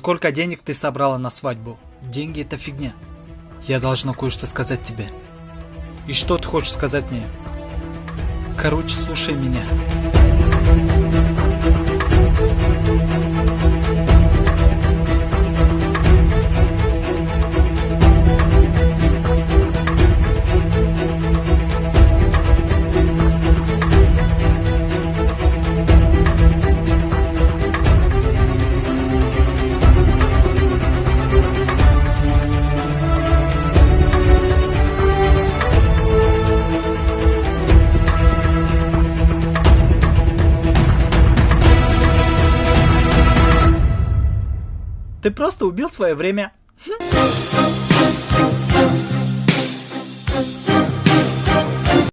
Сколько денег ты собрала на свадьбу? Деньги это фигня. Я должна кое-что сказать тебе. И что ты хочешь сказать мне? Короче, слушай меня. Ты просто убил свое время.